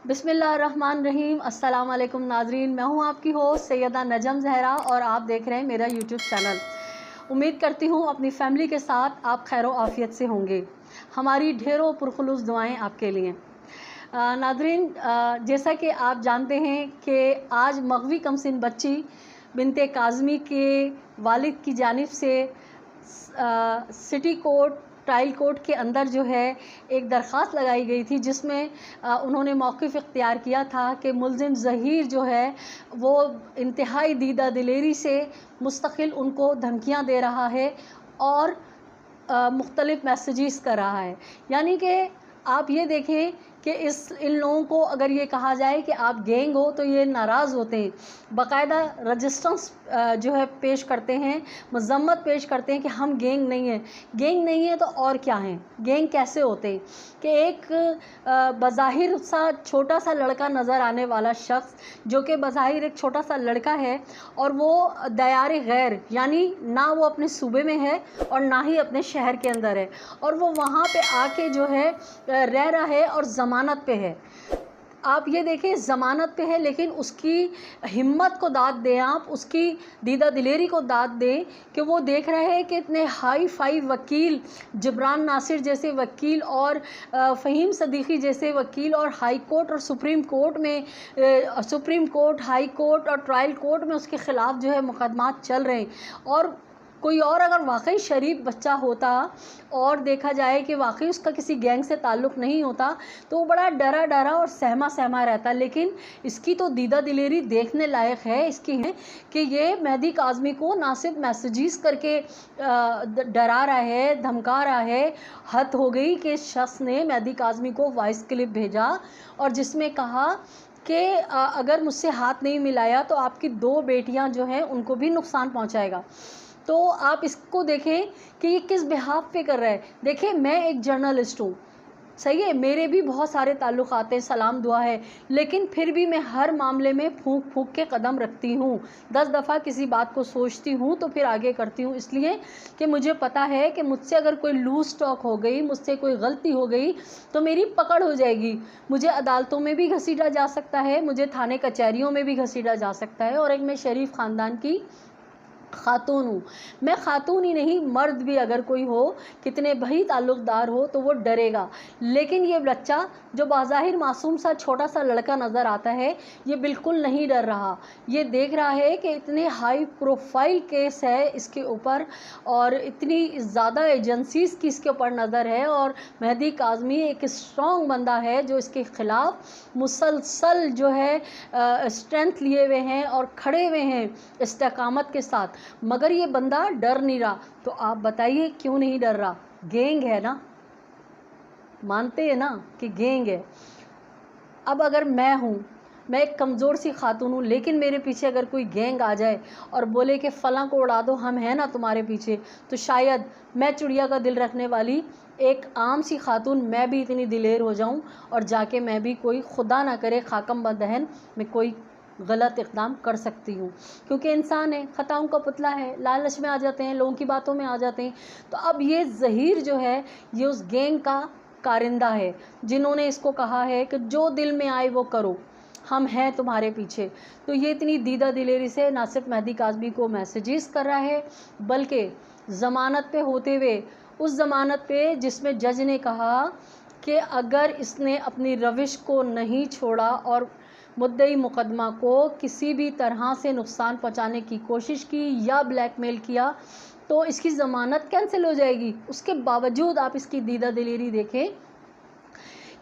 बिस्मिल्लाहिर्रहमानिर्रहीम। अस्सलाम वालेकुम नाज़रीन, मैं हूं आपकी होस्ट सैयदा नजम ज़हरा और आप देख रहे हैं मेरा यूट्यूब चैनल। उम्मीद करती हूं अपनी फैमिली के साथ आप खैर आफ़ियत से होंगे। हमारी ढेरों पुरखुलूस दुआएं आपके लिए। नाज़रीन, जैसा कि आप जानते हैं कि आज मग़वी कमसिन बच्ची बिनते काज़मी के वालिद की जानिब से सिटी कोर्ट ट्रायल कोर्ट के अंदर जो है एक दरख्वास्त लगाई गई थी, जिसमें उन्होंने मौक़िफ़ इख्तियार किया था कि मुल्ज़िम ज़हीर जो है वो इंतहाई दीदा दिलेरी से मुस्तक़िल उनको धमकियां दे रहा है और मुख्तलिफ़ मैसेजेस कर रहा है। यानी कि आप ये देखें कि इन लोगों को अगर ये कहा जाए कि आप गैंग हो तो ये नाराज़ होते हैं, बाकायदा रजिस्टेंस जो है पेश करते हैं, मज़म्मत पेश करते हैं कि हम गैंग नहीं हैं। गैंग नहीं है तो और क्या हैं? गैंग कैसे होते हैं कि एक बज़ाहिर सा छोटा सा लड़का नज़र आने वाला शख्स, जो कि बज़ाहिर एक छोटा सा लड़का है और वो दयार गैर, यानी ना वो अपने सूबे में है और ना ही अपने शहर के अंदर है, और वो वहाँ पे आके जो है रह रहा है और ज़मानत पे है। आप ये देखें, ज़मानत पे है, लेकिन उसकी हिम्मत को दाद दें, आप उसकी दीदा दिलेरी को दाद दें कि वो देख रहे हैं कि इतने हाई फाई वकील, जबरान नासिर जैसे वकील और फ़हीम सदीक़ी जैसे वकील और हाई कोर्ट और सुप्रीम कोर्ट में सुप्रीम कोर्ट, हाई कोर्ट और ट्रायल कोर्ट में उसके ख़िलाफ़ जो है मुकदमात चल रहे हैं। और कोई और अगर वाकई शरीफ बच्चा होता और देखा जाए कि वाकई उसका किसी गैंग से ताल्लुक़ नहीं होता तो वो बड़ा डरा डरा और सहमा सहमा रहता। लेकिन इसकी तो दीदा दिलेरी देखने लायक है, इसकी है कि ये मेहदी काज़मी को ना सिर्फ मैसेजेस करके डरा रहा है, धमका रहा है। हद हो गई कि इस शख्स ने मेहदी काज़मी को वॉइस क्लिप भेजा और जिसमें कहा कि अगर मुझसे हाथ नहीं मिलाया तो आपकी 2 बेटियां जो हैं उनको भी नुकसान पहुंचाएगा। तो आप इसको देखें कि ये किस बिहाफ पे कर रहा है। देखिए, मैं एक जर्नलिस्ट हूँ, सही है, मेरे भी बहुत सारे ताल्लुक़ात हैं, सलाम दुआ है, लेकिन फिर भी मैं हर मामले में फूंक फूंक के कदम रखती हूँ। 10 दफ़ा किसी बात को सोचती हूँ तो फिर आगे करती हूँ, इसलिए कि मुझे पता है कि मुझसे अगर कोई लूज़ टॉक हो गई, मुझसे कोई गलती हो गई तो मेरी पकड़ हो जाएगी। मुझे अदालतों में भी घसीटा जा सकता है, मुझे थाने कचहरियों में भी घसीटा जा सकता है। और एक मैं शरीफ ख़ानदान की ख़ातून हूँ। मैं ख़ातून ही नहीं, मर्द भी अगर कोई हो, कितने भी ताल्लुक़दार हो, तो वो डरेगा। लेकिन ये बच्चा जो बाज़ाहिर मासूम सा छोटा सा लड़का नज़र आता है, ये बिल्कुल नहीं डर रहा। ये देख रहा है कि इतने हाई प्रोफाइल केस है इसके ऊपर और इतनी ज़्यादा एजेंसीज़ की इसके ऊपर नज़र है, और मेहदी काज़मी एक स्ट्रॉन्ग बंदा है जो इसके ख़िलाफ़ मुसलसल जो है स्ट्रेंथ लिए हुए हैं और खड़े हुए हैं इस्तेकामत के साथ। मगर ये बंदा डर नहीं रहा। तो आप बताइए क्यों नहीं डर रहा? गैंग है ना, मानते हैं ना कि गैंग है। अब अगर मैं एक कमज़ोर सी खातून हूँ, लेकिन मेरे पीछे अगर कोई गैंग आ जाए और बोले कि फ़लाँ को उड़ा दो, हम हैं ना तुम्हारे पीछे, तो शायद मैं चिड़िया का दिल रखने वाली एक आम सी खातून मैं भी इतनी दिलेर हो जाऊँ और जाके मैं भी कोई खुदा ना करे खाकम बदहन में कोई गलत इक़दाम कर सकती हूँ, क्योंकि इंसान है, ख़ताओं का पुतला है, लालच में आ जाते हैं, लोगों की बातों में आ जाते हैं। तो अब ये ज़हीर जो है ये उस गैंग का कारिंदा है जिन्होंने इसको कहा है कि जो दिल में आए वो करो, हम हैं तुम्हारे पीछे। तो ये इतनी दीदा दिलेरी से ना सिर्फ मेहदी काज़मी को मैसेजेस कर रहा है, बल्कि ज़मानत पे होते हुए, उस ज़मानत पे जिसमें जज ने कहा कि अगर इसने अपनी रविश को नहीं छोड़ा और मुद्दई मुकदमा को किसी भी तरह से नुकसान पहुंचाने की कोशिश की या ब्लैकमेल किया तो इसकी ज़मानत कैंसिल हो जाएगी। उसके बावजूद आप इसकी दीदा दिलेरी देखें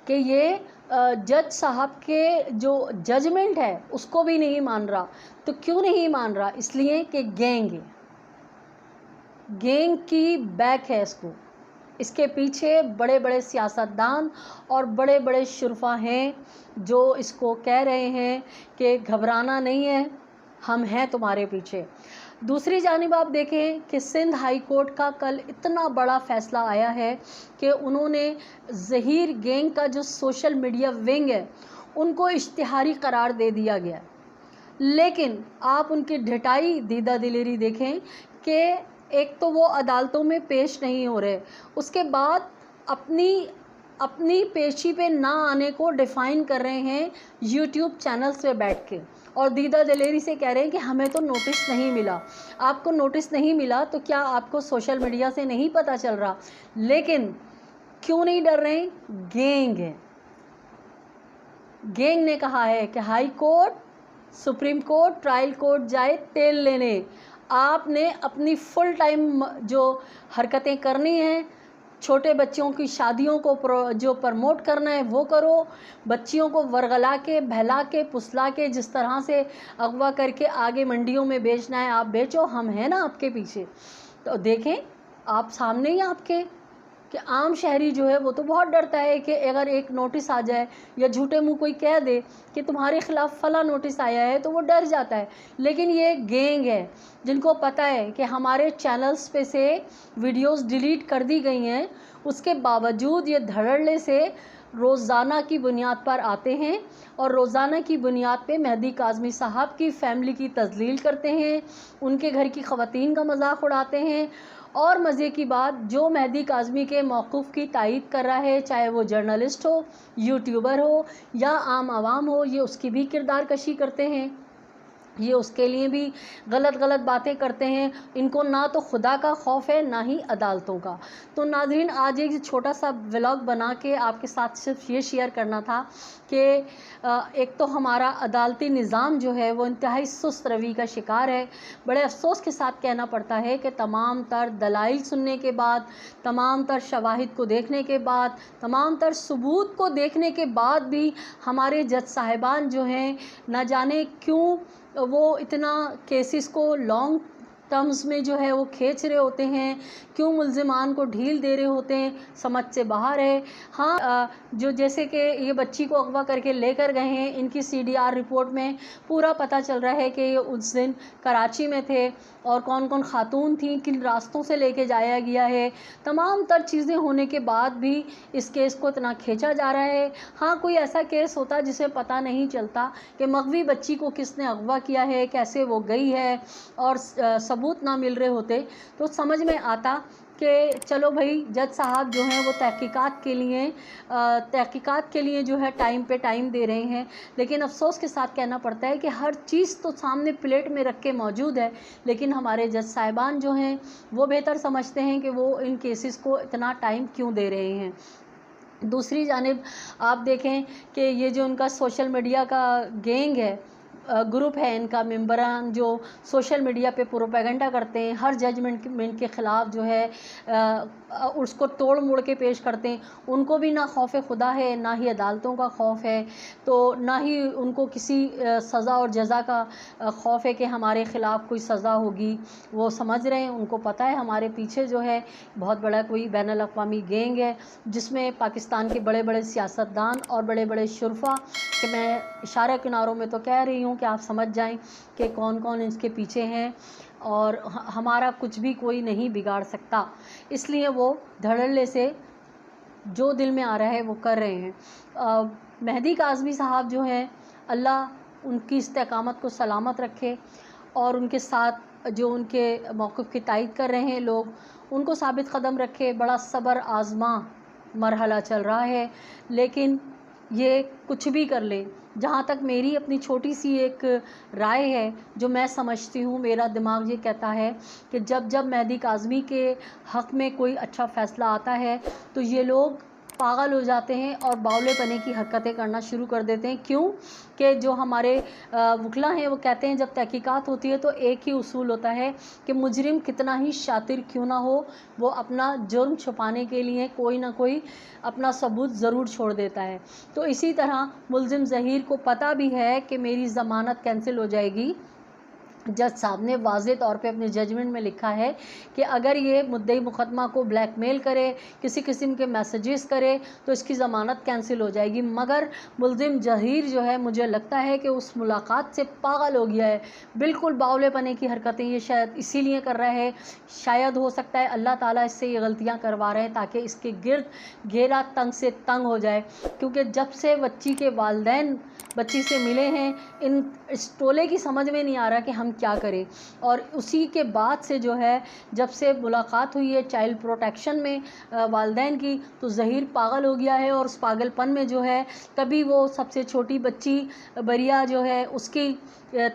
कि ये जज साहब के जो जजमेंट है उसको भी नहीं मान रहा। तो क्यों नहीं मान रहा? इसलिए कि गैंग की बैक है इसको, इसके पीछे बड़े बड़े सियासतदान और बड़े बड़े शुरफा हैं जो इसको कह रहे हैं कि घबराना नहीं है, हम हैं तुम्हारे पीछे। दूसरी जानिब आप देखें कि सिंध हाई कोर्ट का कल इतना बड़ा फ़ैसला आया है कि उन्होंने ज़हीर गैंग का जो सोशल मीडिया विंग है उनको इश्तिहारी करार दे दिया गया। लेकिन आप उनकी ढिठाई दीदा दिलेरी देखें कि एक तो वो अदालतों में पेश नहीं हो रहे, उसके बाद अपनी अपनी पेशी पे ना आने को डिफ़ाइन कर रहे हैं यूट्यूब चैनल्स पे बैठ के, और दीदा दलेरी से कह रहे हैं कि हमें तो नोटिस नहीं मिला। आपको नोटिस नहीं मिला तो क्या आपको सोशल मीडिया से नहीं पता चल रहा? लेकिन क्यों नहीं डर रहे हैं? गैंग है। गैंग ने कहा है कि high court, supreme court, trial court जाए तेल लेने। आपने अपनी फुल टाइम जो हरकतें करनी हैं, छोटे बच्चों की शादियों को जो प्रमोट करना है वो करो, बच्चियों को वरगला के, बहला के, फुसला के, जिस तरह से अगवा करके आगे मंडियों में बेचना है आप बेचो, हम हैं ना आपके पीछे। तो देखें आप सामने ही आपके कि आम शहरी जो है वो तो बहुत डरता है कि अगर एक नोटिस आ जाए या झूठे मुंह कोई कह दे कि तुम्हारे ख़िलाफ़ फला नोटिस आया है तो वो डर जाता है। लेकिन ये गैंग है जिनको पता है कि हमारे चैनल्स पे से वीडियोस डिलीट कर दी गई हैं, उसके बावजूद ये धड़ल्ले से रोज़ाना की बुनियाद पर आते हैं और रोज़ाना की बुनियाद पे मेहदी काज़मी साहब की फ़ैमिली की तज़लील करते हैं, उनके घर की ख़वातीन का मजाक उड़ाते हैं। और मज़े की बात, जो मेहदी काज़मी के मौक़िफ़ की तायीद कर रहा है, चाहे वो जर्नलिस्ट हो, यूट्यूबर हो या आम आवाम हो, ये उसकी भी किरदार कशी करते हैं, ये उसके लिए भी गलत बातें करते हैं। इनको ना तो खुदा का खौफ है ना ही अदालतों का। तो नाज़रीन, आज एक छोटा सा व्लॉग बना के आपके साथ सिर्फ ये शेयर करना था कि एक तो हमारा अदालती निज़ाम जो है वो इंतहाई सुस्त रवि का शिकार है। बड़े अफसोस के साथ कहना पड़ता है कि तमाम तर दलाइल सुनने के बाद, तमाम तर शवाहिद को देखने के बाद, तमाम तर सबूत को देखने के बाद भी हमारे जज साहिबान जो हैं न जाने क्यों वो इतना केसेस को लॉन्ग टर्म्स में जो है वो खींच रहे होते हैं, क्यों मुल्ज़िमान को ढील दे रहे होते हैं, समझ से बाहर है। हाँ, जो जैसे कि ये बच्ची को अगवा करके लेकर गए हैं, इनकी CDR रिपोर्ट में पूरा पता चल रहा है कि ये उस दिन कराची में थे और कौन कौन खातून थी, किन रास्तों से लेके जाया गया है। तमाम तर चीज़ें होने के बाद भी इस केस को इतना खींचा जा रहा है। हाँ, कोई ऐसा केस होता जिसे पता नहीं चलता कि मगवी बच्ची को किसने अगवा किया है, कैसे वो गई है, और सबूत ना मिल रहे होते तो समझ में आता कि चलो भाई जज साहब जो हैं वो तहकीकात के लिए जो है टाइम पे टाइम दे रहे हैं। लेकिन अफसोस के साथ कहना पड़ता है कि हर चीज़ तो सामने प्लेट में रख के मौजूद है, लेकिन हमारे जज साहिबान जो हैं वो बेहतर समझते हैं कि वो इन केसेस को इतना टाइम क्यों दे रहे हैं। दूसरी जानिब आप देखें कि ये जो उनका सोशल मीडिया का गैंग है, ग्रुप है, इनका मेंबरान जो सोशल मीडिया पे प्रोपेगेंडा करते हैं, हर जजमेंट के ख़िलाफ़ जो है उसको तोड़ मोड़ के पेश करते हैं। उनको भी ना खौफ खुदा है, ना ही अदालतों का खौफ है, तो ना ही उनको किसी सज़ा और जज़ा का खौफ है कि हमारे ख़िलाफ़ कोई सज़ा होगी। वो समझ रहे हैं, उनको पता है हमारे पीछे जो है बहुत बड़ा कोई बैनुल अक़वामी गैंग है जिसमें पाकिस्तान के बड़े बड़े सियासतदान और बड़े बड़े शुरफा, कि मैं इशारा किनारों में तो कह रही हूँ कि आप समझ जाएं कि कौन कौन इसके पीछे हैं, और हमारा कुछ भी कोई नहीं बिगाड़ सकता। इसलिए वो धड़ल्ले से जो दिल में आ रहा है वो कर रहे हैं। मेहदी काज़मी साहब जो हैं, अल्लाह उनकी इस्तेकामत को सलामत रखे, और उनके साथ जो उनके मौक़िफ़ की तायीद कर रहे हैं लोग, उनको साबित कदम रखे। बड़ा सब्र आज़मा मरहला चल रहा है, लेकिन ये कुछ भी कर ले, जहाँ तक मेरी अपनी छोटी सी एक राय है जो मैं समझती हूँ, मेरा दिमाग ये कहता है कि जब जब मेहदी काज़मी के हक़ में कोई अच्छा फ़ैसला आता है तो ये लोग पागल हो जाते हैं और बावले पने की हरकतें करना शुरू कर देते हैं। क्यों कि जो हमारे वकला हैं वो कहते हैं जब तहकीकात होती है तो एक ही उसूल होता है कि मुजरिम कितना ही शातिर क्यों ना हो, वो अपना जुर्म छुपाने के लिए कोई ना कोई अपना सबूत ज़रूर छोड़ देता है। तो इसी तरह मुल्ज़िम ज़हीर को पता भी है कि मेरी ज़मानत कैंसिल हो जाएगी। जज साहब ने वाज़े तौर पे अपने जजमेंट में लिखा है कि अगर ये मुद्दई मुकदमा को ब्लैकमेल करे, किसी किस्म के मैसेजेस करे तो इसकी ज़मानत कैंसिल हो जाएगी। मगर मुल्ज़िम ज़हीर जो है, मुझे लगता है कि उस मुलाकात से पागल हो गया है, बिल्कुल बावले पने की हरकतें ये शायद इसीलिए कर रहा है। शायद हो सकता है अल्लाह ताला इससे ये गलतियाँ करवा रहे हैं ताकि इसके गिर्द घेरा तंग से तंग हो जाए। क्योंकि जब से बच्ची के वालिदैन बच्ची से मिले हैं, इस टोले की समझ में नहीं आ रहा कि हम کیا کرے. اور اسی کے بعد سے جو ہے جب سے ملاقات ہوئی ہے چائلڈ پروٹیکشن میں والدین کی، تو ظہیر پاگل ہو گیا ہے، اور اس پاگل پن میں جو ہے کبھی وہ سب سے چھوٹی بچی بریہ جو ہے اس کی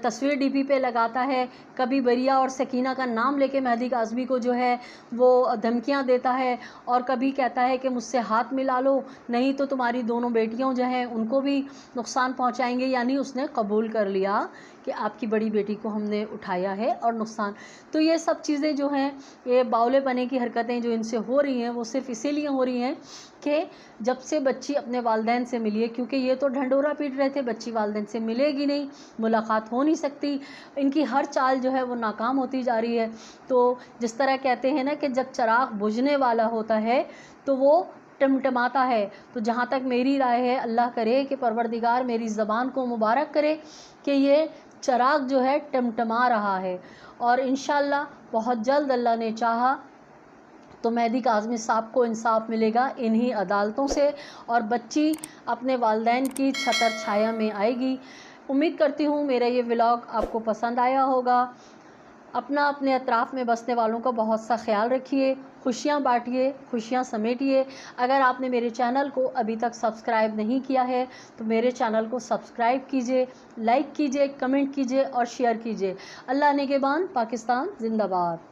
تصویر ڈی پی پہ لگاتا ہے، کبھی بریہ اور سکینہ کا نام لے کے مہدی کاظمی کو جو ہے وہ دھمکیاں دیتا ہے، اور کبھی کہتا ہے کہ مجھ سے ہاتھ ملا لو نہیں تو تمہاری دونوں بیٹیوں جو ہیں ان کو بھی نقصان پہنچائیں گے. یعنی اس نے قبول کر لیا کہ آپ کی بڑی بیٹی کو ہم نے اٹھایا ہے اور نقصان. تو یہ سب چیزیں جو ہیں، یہ باولے پنے کی حرکتیں جو ان سے ہو رہی ہیں وہ صرف اسی لیے ہو رہی ہیں کہ جب سے بچی اپنے والدین سے ملی ہے، کیونکہ یہ تو ڈھنڈورا پیٹ رہے تھے بچی والدین سے ملے گی نہیں، ملاقات ہو نہیں سکتی، ان کی ہر چال جو ہے وہ ناکام ہوتی جا رہی ہے. تو جس طرح کہتے ہیں نا کہ جب چراغ بجھنے والا ہوتا ہے تو وہ ٹمٹماتا ہے. تو جہاں تک میری رائے ہے، اللہ کرے کہ پروردگار میری زبان کو مبارک کرے کہ یہ چراغ جو ہے ٹمٹما رہا ہے، اور انشاءاللہ بہت جلد اللہ نے چاہا تو مہدی کاظمی صاحب کو انصاف ملے گا انہی عدالتوں سے، اور بچی اپنے والدین کی چھتر چھایا میں آئے گی. امید کرتی ہوں میرا یہ ولاگ آپ کو پسند آیا ہوگا. اپنے اطراف میں بسنے والوں کا بہت سا خیال رکھیے، خوشیاں بانٹیے، خوشیاں سمیٹیے. اگر آپ نے میرے چینل کو ابھی تک سبسکرائب نہیں کیا ہے تو میرے چینل کو سبسکرائب کیجئے، لائک کیجئے، کمنٹ کیجئے اور شیئر کیجئے. اللہ نگہبان. پاکستان زندہ باد.